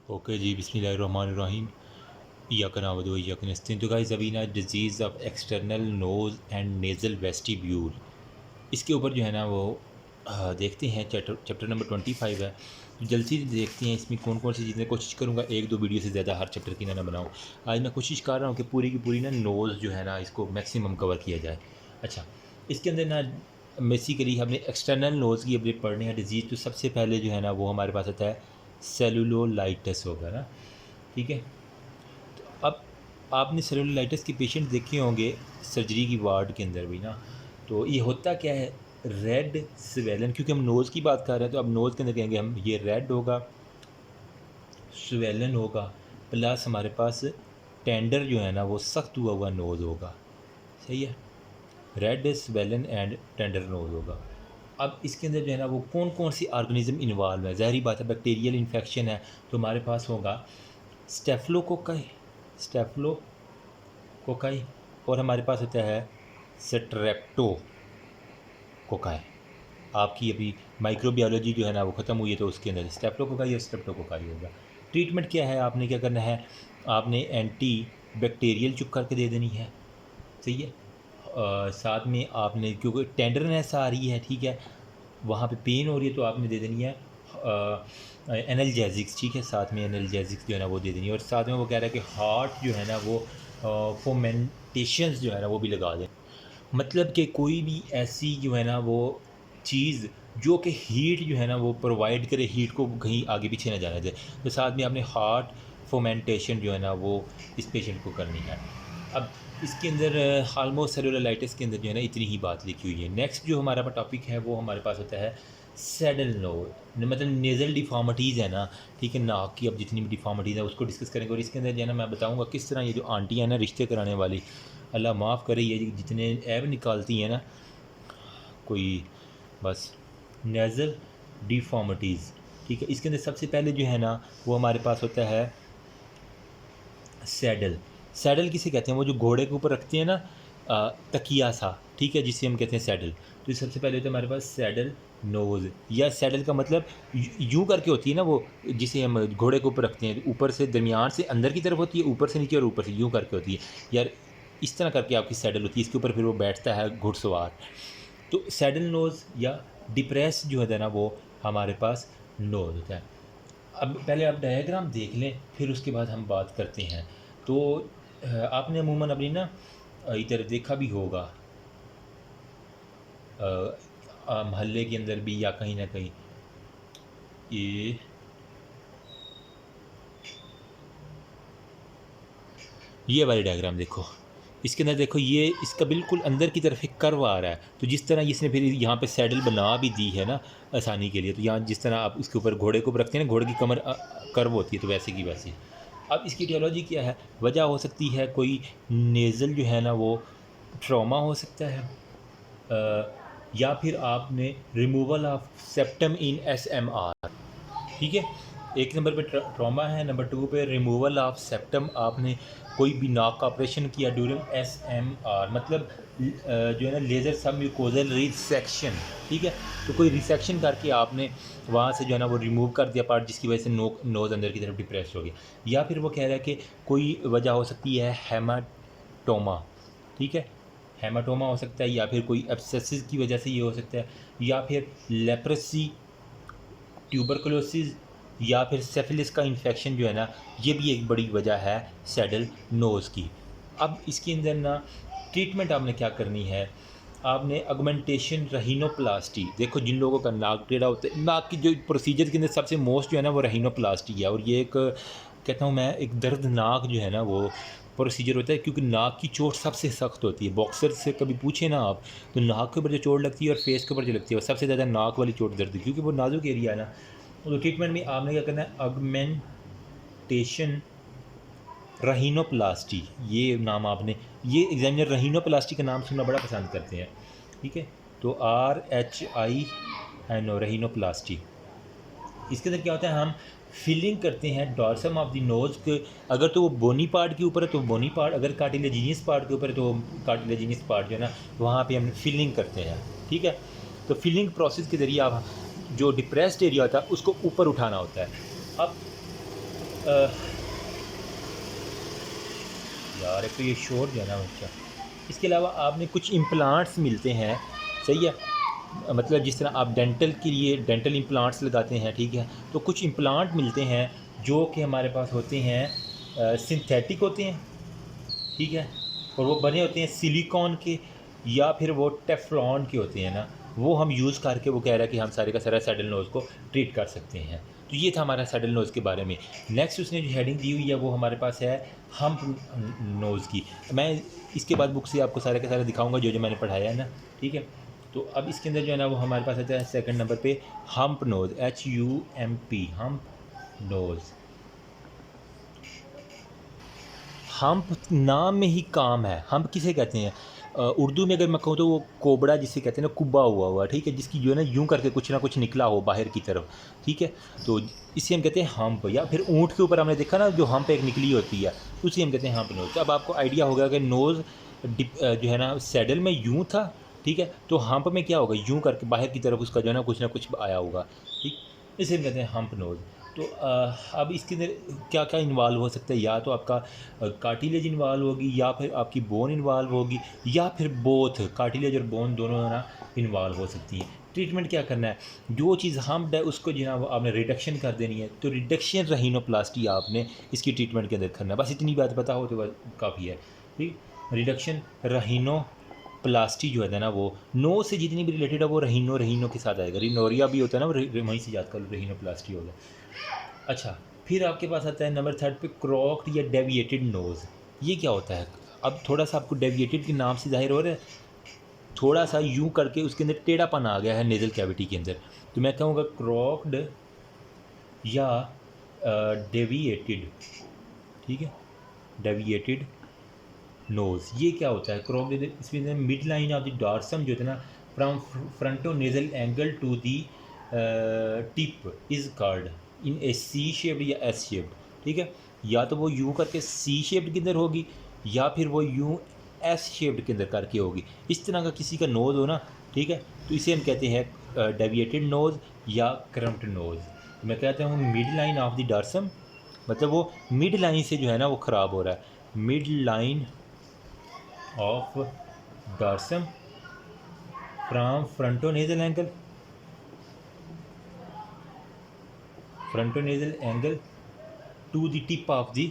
Okay जी, बिस्मिल्लाहिर्रहमानिर्रहीम। इय्याका नअबुदु व इय्याका नस्तईन। तो गाइस अभी ना disease of external nose and nasal vestibule, इसके ऊपर जो है ना वो देखते हैं। चैप्टर नंबर 25 है। तो जल्दी से देखते हैं इसमें कौन कौन सी चीज़ें। कोशिश करूँगा एक दो वीडियो से ज़्यादा हर चैप्टर की ना बनाऊँ। आज मैं कोशिश कर रहा हूँ कि पूरी की पूरी ना नोज़ जो है ना इसको मैक्सिमम कवर किया जाए। अच्छा, इसके अंदर ना बेसिकली हमने एक्सटर्नल नोज़ की अपडेट पढ़नी है डिजीज़। तो सबसे पहले जो है ना वो हमारे पास आता है सेलुलोलाइटिस होगा ना। ठीक है, तो अब आपने सेलुलोलाइटिस के पेशेंट देखे होंगे सर्जरी की वार्ड के अंदर भी ना। तो ये होता क्या है, रेड स्वेलन, क्योंकि हम नोज़ की बात कर रहे हैं तो अब नोज़ के अंदर कहेंगे हम ये रेड होगा, स्वेलन होगा, प्लस हमारे पास टेंडर जो है ना वो सख्त हुआ हुआ नोज़ होगा। सही है, red swollen and tender nose होगा। अब इसके अंदर जो है ना वो कौन कौन सी ऑर्गेनिज्म इन्वॉल्व है, ज़ाहिर बात है बैक्टीरियल इन्फेक्शन है तो हमारे पास होगा स्टेफिलोकोकाई, स्टेफिलोकोकाई, और हमारे पास होता है स्ट्रेप्टोकोकाई। आपकी अभी माइक्रोबायोलॉजी जो है ना वो ख़त्म हुई है तो उसके अंदर स्टेफिलोकोकाई और स्ट्रेप्टोकोकाई होगा। ट्रीटमेंट क्या है, आपने क्या करना है, आपने एंटी बैक्टीरियल चुप करके दे देनी है। सही है, साथ में आपने क्योंकि टेंडरनेस आ रही है, ठीक है, वहाँ पे पेन हो रही है तो आपने दे देनी है एनाल्जेसिक्स। ठीक है, साथ में एनाल्जेसिक्स जो है ना वो दे देनी है, और साथ में वो कह रहा है कि हार्ट जो है ना वो फोमेंटेशंस जो है ना वो भी लगा दें। मतलब कि कोई भी ऐसी जो है ना वो चीज़ जो कि हीट जो है ना वो प्रोवाइड करे, हीट को कहीं आगे पीछे ना जाने दे। तो साथ में आपने हार्ट फोमेंटेशन जो है ना वो इस पेशेंट को करनी है। अब इसके अंदर हाल्मो सेलुलाइटिस के अंदर जो है ना इतनी ही बात लिखी हुई है। नेक्स्ट जो हमारा टॉपिक है वो हमारे पास होता है सैडल नोज, मतलब नेज़ल डिफॉर्मिटीज़ है ना। ठीक है, नाक की अब जितनी भी डिफॉर्मिटीज़ है उसको डिस्कस करेंगे, और इसके अंदर जो है ना मैं बताऊँगा किस तरह ये जो आंटी है ना रिश्ते कराने वाली, अल्लाह माफ़ करे, ये जितने ऐब निकालती हैं ना कोई, बस नेज़ल डिफॉर्मिटीज़। ठीक है, इसके अंदर सबसे पहले जो है ना वो हमारे पास होता है सैडल। सैडल किसे कहते हैं, वो जो घोड़े के ऊपर रखते हैं ना तकिया सा, ठीक है, जिसे हम कहते हैं सैडल। तो सबसे पहले होता है हमारे पास सैडल नोज़, या सैडल का मतलब यूँ करके होती है ना वो, जिसे हम घोड़े के ऊपर रखते हैं, ऊपर से दरमियान से अंदर की तरफ होती है, ऊपर से नीचे और ऊपर से यूँ करके होती है यार। इस तरह करके आपकी सैडल होती है, इसके ऊपर फिर वो बैठता है घुड़सवार। तो सैडल नोज़ या डिप्रेस जो है ना वो हमारे पास नोज़ होता है। अब पहले आप डायग्राम देख लें फिर उसके बाद हम बात करते हैं। तो आपने अमूमन अपनी ना इधर देखा भी होगा मोहल्ले के अंदर भी या कहीं ना कहीं, ये वाली डायग्राम देखो, इसके अंदर देखो ये इसका बिल्कुल अंदर की तरफ एक कर्व आ रहा है। तो जिस तरह इसने फिर यहाँ पे सैडल बना भी दी है ना आसानी के लिए, तो यहाँ जिस तरह आप उसके ऊपर घोड़े को रखते हैं ना, घोड़े की कमर कर्व होती है, तो वैसे की वैसे। अब इसकी टियोलॉजी क्या है, वजह हो सकती है कोई नेज़ल जो है ना वो ट्रॉमा हो सकता है, या फिर आपने removal of septum in ASMR. ठीक है, एक नंबर पे ट्रॉमा है, नंबर 2 पे रिमूवल ऑफ सेप्टम, आपने कोई भी नाक का ऑपरेशन किया ड्यूरिंग एसएमआर, मतलब जो है ना लेज़र सब म्यूकोजल रिसेक्शन। ठीक है, तो कोई रिसेक्शन करके आपने वहाँ से जो है ना वो रिमूव कर दिया पार्ट, जिसकी वजह से नोज़ अंदर की तरफ डिप्रेस हो गया। या फिर वो कह रहा है कि कोई वजह हो सकती है हेमाटोमा। ठीक है, हेमाटोमा हो सकता है, या फिर कोई एब्सेसिस की वजह से ये हो सकता है, या फिर लेप्रेसी, ट्यूबरकुलोसिस, या फिर सेफिलिस का इन्फेक्शन जो है ना, ये भी एक बड़ी वजह है सैडल नोज़ की। अब इसके अंदर ना ट्रीटमेंट आपने क्या करनी है, आपने ऑगमेंटेशन रहीनोप्लास्टी। देखो जिन लोगों का नाक टेढ़ा होता है, नाक की जो प्रोसीजर के अंदर सबसे मोस्ट जो है ना वो रहीनोप्लास्टी है, और ये एक कहता हूँ मैं एक दर्दनाक जो है ना वो प्रोसीजर होता है, क्योंकि नाक की चोट सबसे सख्त होती है। बॉक्सर से कभी पूछे ना आप, तो नाक के ऊपर जो चोट लगती है और फेस के ऊपर जो लगती है वो सबसे ज़्यादा नाक वाली चोट दर्द है, क्योंकि वो नाजुक एरिया है ना। तो ट्रीटमेंट में आपने क्या करना है, ऑगमेंटेशन रहीनोप्लास्टी, ये नाम आपने, ये एग्जामिनर रहीनोप्लास्टी का नाम सुनना बड़ा पसंद करते हैं। ठीक है, तो RHI रहीनोप्लास्टी। इसके अंदर क्या होता है, हम फिलिंग करते हैं डॉर्सम ऑफ द नोज़ के, अगर तो वो बोनी पार्ट के ऊपर है तो बोनी पार्ट, अगर कार्टिलेजिनियस पार्ट के ऊपर है तो कार्टिलेजिनियस पार्ट जो है ना वहाँ पे हम फिलिंग करते हैं। ठीक है, तो फिलिंग प्रोसेस के ज़रिए आप जो डिप्रेस्ड एरिया होता है उसको ऊपर उठाना होता है। अब यार एक तो ये शोर जो है ना अच्छा। इसके अलावा आपने कुछ इम्प्लांट्स मिलते हैं, सही है, मतलब जिस तरह आप डेंटल के लिए डेंटल इम्प्लांट्स लगाते हैं, ठीक है, तो कुछ इम्प्लांट मिलते हैं जो कि हमारे पास होते हैं सिंथेटिक होते हैं, ठीक है, और वो बने होते हैं सिलिकॉन के या फिर वो टेफ्लॉन के होते हैं ना, वो हम यूज़ करके वो कह रहा है कि हम सारे का सारा सैडल नोज़ को ट्रीट कर सकते हैं। तो ये था हमारा सैडल नोज़ के बारे में। नेक्स्ट उसने जो हेडिंग दी हुई है वो हमारे पास है हम्प नोज़ की। मैं इसके बाद बुक से आपको सारे का सारा दिखाऊंगा जो जो मैंने पढ़ाया है ना, ठीक है। तो अब इसके अंदर जो है ना वो हमारे पास आता है सेकंड नंबर पे hump nose, HUMP, hump nose. Hump नाम में ही काम है। हम्प किसे कहते हैं? उर्दू में अगर मैं कहूँ तो वो कोबड़ा जिसे कहते हैं ना, कुब्बा हुआ, ठीक है, जिसकी जो है ना यूँ करके कुछ ना कुछ निकला हो बाहर की तरफ, ठीक है, तो इसे हम कहते हैं हम्प। या फिर ऊँट के ऊपर हमने देखा ना जो हम्प एक निकली होती है, उसे हम कहते हैं हम्प नोज़। तो अब आपको आइडिया होगा कि नोज़ जो है ना सैडल में यूँ था, ठीक है, तो हम्प में क्या होगा, यूँ करके बाहर की तरफ उसका जो है ना कुछ आया होगा, ठीक, इसे हम कहते हैं हम्प नोज़। तो अब इसके अंदर क्या क्या इन्वॉल्व हो सकता है, या तो आपका कार्टिलेज इन्वॉल्व होगी, या फिर आपकी बोन इन्वॉल्व होगी, या फिर बोथ कार्टिलेज और बोन दोनों ना इन्वॉल्व हो सकती हैं। ट्रीटमेंट क्या करना है, जो चीज़ हम्प्ड है उसको जो है वो आपने रिडक्शन कर देनी है, तो रिडक्शन रहीनोप्लास्टी आपने इसकी ट्रीटमेंट के अंदर करना है। बस इतनी बात पता हो तो काफ़ी है, ठीक। रिडक्शन रहीनो प्लास्टी जो है ना वो नो से जितनी भी रिलेटेड है वो रहीनो के साथ आएगा। रिनोरिया भी होता है ना, वो वहीं से याद कर लो, रहीनोप्लास्टी होगा। अच्छा, फिर आपके पास आता है नंबर थर्ड पे क्रॉक्ड या डेविएटेड नोज़। ये क्या होता है? अब थोड़ा सा आपको डेविएटेड के नाम से जाहिर हो रहा है, थोड़ा सा यूँ करके उसके अंदर टेढ़ापन आ गया है नेज़ल कैविटी के अंदर, तो मैं कहूँगा क्रॉक्ड या डेविएटेड, ठीक है, डेविएटेड नोज़। ये क्या होता है क्रॉक्ड? इसमें mid line of the dorsum जो है ना from frontonasal angle to the tip is called in a C shaped या एस शेप्ड, ठीक है, या तो वो यूँ करके सी शेप्ड के अंदर होगी या फिर वो यूँ एस शेप्ड के अंदर करके होगी। इस तरह का किसी का नोज़ हो ना, ठीक है, तो इसे हम कहते हैं डेविएटेड नोज़ या क्रम्प्ड नोज़। तो मैं कहता हूँ mid line of the dorsum, मतलब वो मिड लाइन से जो है ना वो ख़राब हो रहा है, mid line of dorsum from frontonasal angle to the tip of the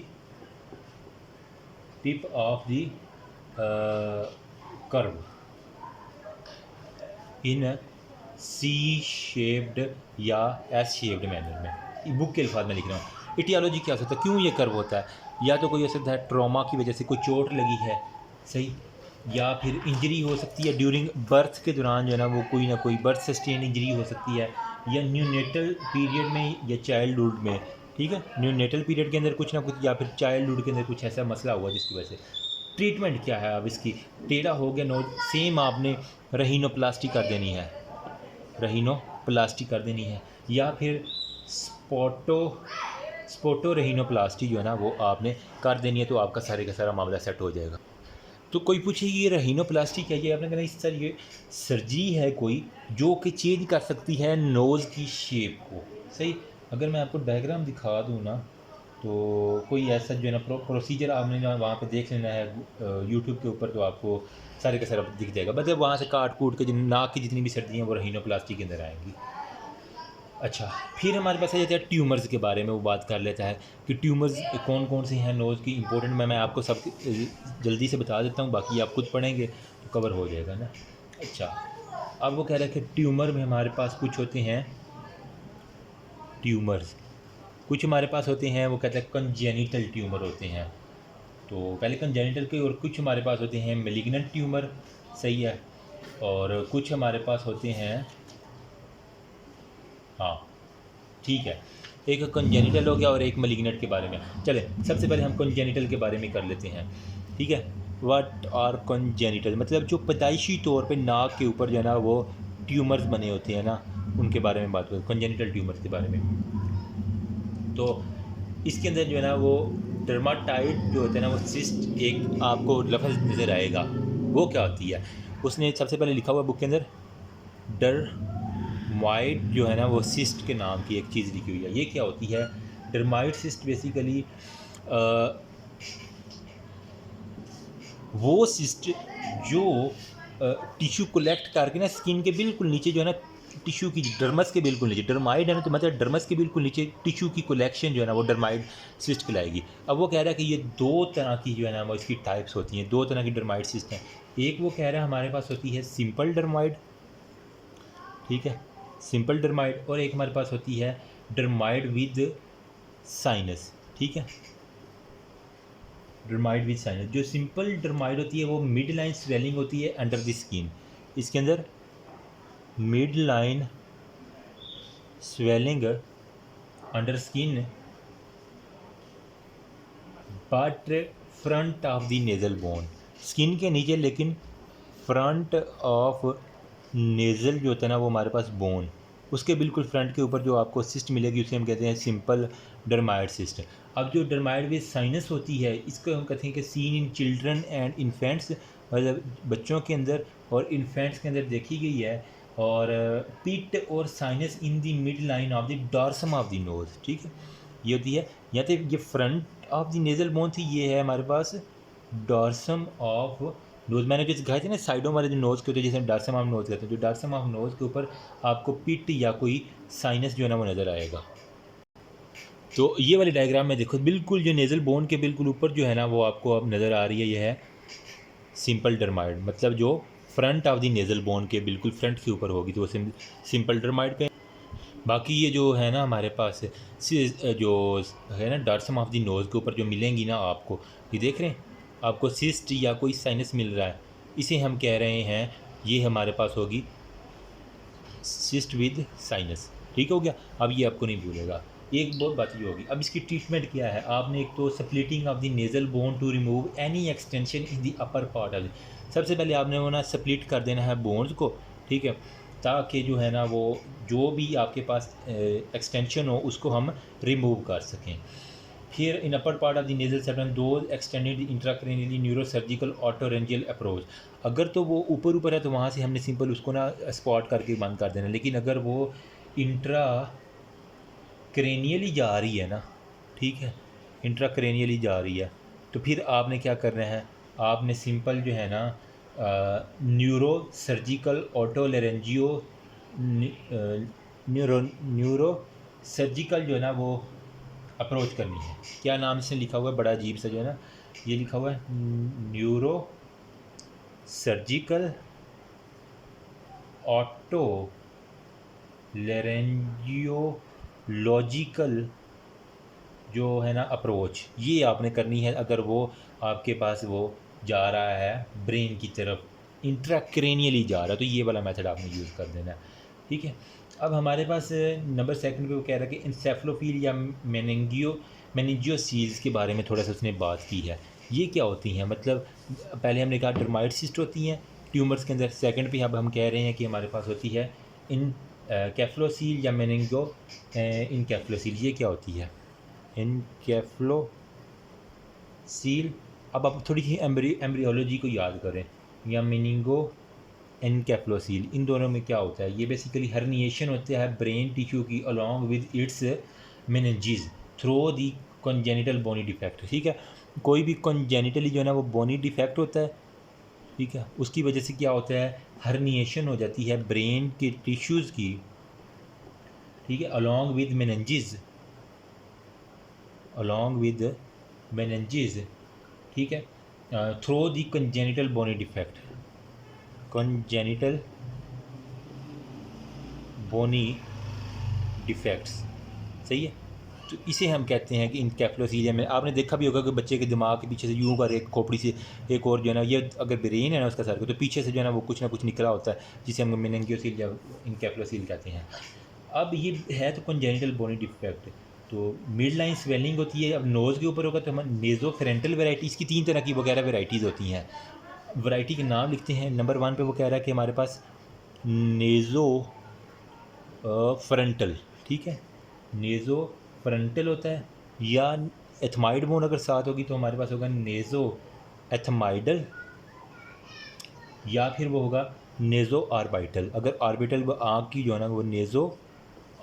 curve in C shaped या एस शेप्ड मैनर में। बुक के अल्फाज में लिख रहा हूँ। इटियोलॉजी क्या हो सकता है, क्यों ये कर्व होता है? या तो कोई हो सकता है ट्रॉमा की वजह से कोई चोट लगी है, सही, या फिर इंजरी हो सकती है ड्यूरिंग बर्थ के दौरान जो है ना वो कोई ना कोई बर्थ सस्टेन इंजरी हो सकती है, या न्यूनेटल पीरियड में या चाइल्डहुड में, ठीक है, न्यूनेटल पीरियड के अंदर कुछ ना कुछ, या फिर चाइल्डहुड के अंदर कुछ ऐसा मसला हुआ जिसकी वजह से। ट्रीटमेंट क्या है? अब इसकी टेढ़ा हो गया नोज, सेम आपने रहीनोप्लास्टी कर देनी है, रहीनोप्लास्टी कर देनी है, या फिर स्पोटो रहीनोप्लास्टी जो है ना वो आपने कर देनी है, तो आपका सारे का सारा मामला सेट हो जाएगा। तो कोई पूछे ये रहीनोप्लास्टी क्या है, आपने कहना इस सर ये सर्जरी है कोई जो कि चेंज कर सकती है नोज़ की शेप को, सही। अगर मैं आपको डायग्राम दिखा दूँ ना, तो कोई ऐसा जो है ना प्रोसीजर आपने ना वहाँ पे देख लेना है यूट्यूब के ऊपर, तो आपको सारे का सारा दिख जाएगा। मतलब वहाँ से काट कूट के नाक की जितनी भी सर्जरी हैं वो रहीनोप्लास्टी के अंदर आएंगी। अच्छा, फिर हमारे पास आ जाता है ट्यूमर्स के बारे में, वो बात कर लेता है कि ट्यूमर्स कौन कौन से हैं नोज़ की इंपॉर्टेंट। मैं आपको सब जल्दी से बता देता हूँ, बाकी आप खुद पढ़ेंगे तो कवर हो जाएगा ना। अच्छा, अब वो कह रहा है कि ट्यूमर में हमारे पास कुछ होते हैं ट्यूमर्स, कुछ हमारे पास होते हैं, वो कहते हैं कंजेनिटल ट्यूमर होते हैं। तो पहले कंजेनिटल के, और कुछ हमारे पास होते हैं मेलिग्नेंट ट्यूमर, सही है, और कुछ हमारे पास होते हैं, हाँ ठीक है, एक कंजेनिटल हो गया और एक मेलिग्नेंट के बारे में। चले सबसे पहले हम कंजेनिटल के बारे में कर लेते हैं, ठीक है। व्हाट आर कंजेनिटल, मतलब जो पैदाइशी तौर पे नाक के ऊपर जो है ना वो ट्यूमर्स बने होते हैं ना, उनके बारे में बात करें, कंजेनिटल ट्यूमर्स के बारे में। तो इसके अंदर जो है ना वो डर्माटाइड जो होता है ना वो सिस्ट, एक आपको लफ्ज़ नज़र आएगा, वो क्या होती है? उसने सबसे पहले लिखा हुआ बुक के अंदर डर वाइट जो है ना वो सिस्ट के नाम की एक चीज़ लिखी हुई है। ये क्या होती है? डर्माइड सिस्ट बेसिकली वो सिस्ट जो टिश्यू कलेक्ट करके ना स्किन के बिल्कुल नीचे जो है ना टिश्यू की डर्मस के बिल्कुल नीचे डर्माइड है ना, तो मतलब डर्मस के बिल्कुल नीचे टिश्यू की कलेक्शन जो है ना वो डर्माइड सिस्ट कहलाएगी। अब वो कह रहा है कि ये दो तरह की जो है ना वो इसकी टाइप्स होती हैं, दो तरह की डर्माइड सिस्ट हैं। एक वो कह रहा है हमारे पास होती है सिंपल डर्माइड, ठीक है, सिंपल डर्माइड, और एक हमारे पास होती है डर्माइड विद साइनस, ठीक है, डर्माइड विद साइनस। जो सिंपल डर्माइड होती है वो मिड लाइन स्वेलिंग होती है अंडर द स्किन, इसके अंदर mid line swelling under skin but front of the nasal bone, skin के नीचे लेकिन फ्रंट ऑफ नेज़ल जो होता है ना वो हमारे पास बोन, उसके बिल्कुल फ्रंट के ऊपर जो आपको सिस्ट मिलेगी उसे हम कहते हैं सिंपल डर्माइड सिस्ट। अब जो डर्माइड विद साइनस होती है इसको हम कहते हैं कि seen in children and infants, मतलब बच्चों के अंदर और इन्फेंट्स के अंदर देखी गई है, और पिट और sinus in the mid line of the dorsum of the nose, ठीक है, ये होती है। या तो ये front of the nasal bone थी, ये है हमारे पास डॉर्सम ऑफ नोज़। मैंने जो दिखाई थी ना साइडों वाले जो नोज़ के होते हैं जिसे डॉर्सम ऑफ नोज़ कहते हैं, जो डॉर्सम ऑफ नोज़ के ऊपर आपको पिट या कोई साइनस जो है ना वो नज़र आएगा। तो ये वाली डायग्राम में देखो बिल्कुल जो नेज़ल बोन के बिल्कुल ऊपर जो है ना वो आपको अब नज़र आ रही है, ये है सिंपल डर्माइड, मतलब जो front of the nasal bone के बिल्कुल फ्रंट के ऊपर होगी तो वो सिंपल डर्माइड पे। बाकी ये जो है ना हमारे पास जो है ना डॉर्सम ऑफ द नोज़ के ऊपर जो मिलेंगी ना आपको, ये देख रहे हैं आपको सिस्ट या कोई साइनस मिल रहा है, इसे हम कह रहे हैं ये हमारे पास होगी सिस्ट विद साइनस, ठीक हो गया। अब ये आपको नहीं भूलेगा। एक बहुत बात ये होगी, अब इसकी ट्रीटमेंट क्या है, आपने एक तो splitting of the nasal bone to remove any extension in the upper part of, सबसे पहले आपने वो ना स्प्लिट कर देना है बोन्स को, ठीक है, ताकि जो है ना वो जो भी आपके पास एक्सटेंशन हो उसको हम रिमूव कर सकें। फिर in upper part of the nasal septum those extended intracranially neurosurgical ऑटोरेंजियल अप्रोच, अगर तो वो ऊपर है तो वहाँ से हमने सिंपल उसको ना स्पॉट करके बंद कर देना, लेकिन अगर वो इंट्रा क्रेनियली जा रही है ना, ठीक है, इंट्रा क्रेनियली जा रही है, तो फिर आपने क्या करना है, आपने सिंपल जो है ना न्यूरो सर्जिकल ऑटोलेरेंजियो न्यूरो सर्जिकल जो है ना वो अप्रोच करनी है। क्या नाम से लिखा हुआ है, बड़ा अजीब सा जो है ना ये लिखा हुआ है न्यूरो सर्जिकल ऑटो लेरेंजियोलॉजिकल जो है ना अप्रोच, ये आपने करनी है अगर वो आपके पास वो जा रहा है ब्रेन की तरफ, इंट्राक्रेनियली जा रहा है, तो ये वाला मेथड आपने यूज़ कर देना है, ठीक है। अब हमारे पास नंबर सेकंड पे वो कह रहा है कि इंसेफ्लोफील या मेनिंजियोसील्स के बारे में थोड़ा सा उसने बात की है। ये क्या होती हैं, मतलब पहले हमने कहा डर्माइड सिस्ट होती हैं ट्यूमर्स के अंदर, सेकंड पे अब हम कह रहे हैं कि हमारे पास होती है इन कैफ्लोसील या मेनिंगो इनकैफ्लोसील। ये क्या होती है इनकैफ्लोसील। अब आप थोड़ी सी एम्ब्रियोलॉजी को याद करें, या मेनिंगो एनकेफ्लोसील, इन दोनों में क्या होता है, ये बेसिकली हर्निएशन होता है ब्रेन टिश्यू की along with its meninges through the congenital bony defect, ठीक है, कोई भी कॉन्जेनिटली जो है ना वो बोनी डिफेक्ट होता है, ठीक है, उसकी वजह से क्या होता है हर्निएशन हो जाती है ब्रेन के टिश्यूज़ की, ठीक है, अलॉन्ग विद मेनिंजेस, ठीक है, through the congenital bony defect, congenital bony defects, सही है। तो इसे हम कहते हैं कि इनकैफ्लोसीलिया में आपने देखा भी होगा कि बच्चे के दिमाग के पीछे से यूँ कर एक खोपड़ी से एक और जो है ना, ये अगर ब्रेन है ना उसका सर को, तो पीछे से जो है ना वो कुछ ना कुछ निकला होता है जिसे हम मेनिंजियोसील या इनकैफ्लोसील कहते हैं। अब ये है तो कॉन्जेनिटल बोनी डिफेक्ट, तो मिड लाइन स्वेलिंग होती है। अब नोज़ के ऊपर होगा तो हम नेज़ोफेरेंटल वैराइटीज़ की 3 तरह की वगैरह वैराइटीज़ होती हैं, वैरायटी के नाम लिखते हैं। नंबर 1 पे वो कह रहा है कि हमारे पास नेज़ो फ्रंटल, ठीक है, नेज़ो फ्रंटल होता है, या एथमाइड बोन अगर साथ होगी तो हमारे पास होगा नेज़ो एथमाइडल, या फिर वो होगा नेज़ो आर्बिटल। अगर आर्बिटल वो आँख की जो है ना वो नेज़ो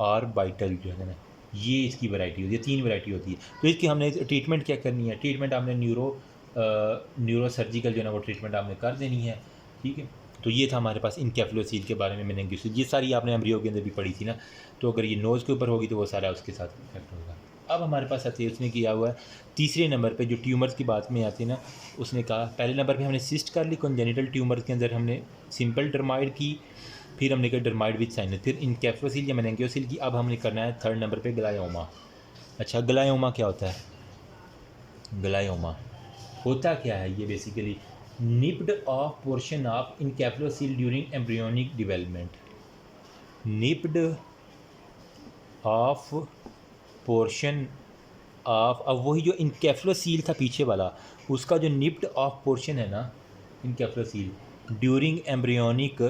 आर्बिटल जो है ना ये इसकी वैरायटी होती है, 3 वैरायटी होती है। तो इसकी हमने ट्रीटमेंट क्या करनी है, ट्रीटमेंट हमने न्यूरो सर्जिकल जो है ना वो ट्रीटमेंट आपने कर देनी है, ठीक है। तो ये था हमारे पास इनकेफ्लोसील के बारे में मेनिंगियोसिस, ये सारी आपने एम्ब्रियो के अंदर भी पढ़ी थी ना। तो अगर ये नोज़ के ऊपर होगी तो वो सारा उसके साथ इफेक्ट होगा। अब हमारे पास आती है, उसने किया हुआ है तीसरे नंबर पे जो ट्यूमर्स की बात में आती है ना, उसने कहा पहले नंबर पे हमने सिस्ट कर ली कॉन्जेनिटल ट्यूमर्स के अंदर, हमने सिंपल डर्माइड की, फिर हमने कहा डर्माइड विद साइनस, फिर इनकेफ्लोसील या मेनिंगियोसिल की। अब हमने करना है थर्ड नंबर पे ग्लायोमा। अच्छा, ग्लायोमा क्या होता है? ग्लायोमा होता क्या है? ये basically nipped off portion of encephalocele during embryonic development. Nipped off portion of, अब वही जो इनकेफ्लोसील था पीछे वाला, उसका जो निप्ड ऑफ पोर्शन है ना इनकेफ्लोसील ड्यूरिंग एम्ब्रियोनिक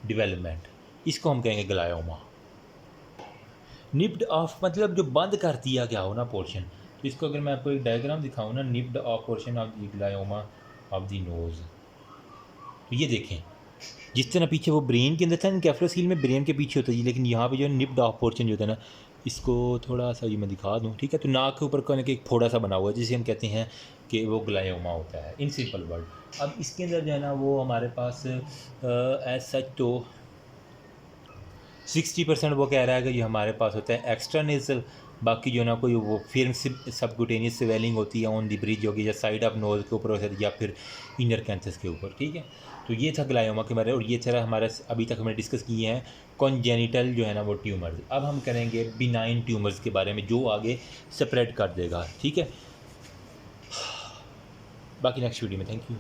डेवलपमेंट, इसको हम कहेंगे ग्लायोमा। निप्ड ऑफ मतलब जो बंद कर दिया गया हो ना पोर्शन। तो इसको अगर मैं आपको एक डायग्राम दिखाऊँ ना, nipped off portion of the glioma of the nose, तो ये देखें जिस तरह पीछे वो ब्रेन के अंदर था, कैफ्लोसील में ब्रेन के पीछे होता है, लेकिन यहाँ पे जो निप्ड ऑफ पोर्शन जो होता है ना, इसको थोड़ा सा ये मैं दिखा दूँ, ठीक है। तो नाक के ऊपर कहने के एक फोड़ा सा बना हुआ है जिसे हम कहते हैं कि वो ग्लायोमा होता है इन सिंपल वर्ड। अब इसके अंदर जो है ना वो हमारे पास एज सच तो 60% वो कह रहा है कि ये हमारे पास होता है एक्स्ट्रा नेजल, बाकी जो है ना कोई वो फिर सबक्यूटेनियस स्वेलिंग होती है ऑन दी ब्रिज होगी या साइड ऑफ नोज़ के ऊपर होता है या फिर इनर कैंथस के ऊपर, ठीक है। तो ये था ग्लायोमा के बारे में, और ये था हमारा अभी तक हमने डिस्कस किए हैं कॉन्जेनिटल जो है ना वो ट्यूमर्स। अब हम करेंगे बिनाइन ट्यूमर्स के बारे में जो आगे स्प्रेड कर देगा, ठीक है। बाकी नेक्स्ट वीडियो में, थैंक यू।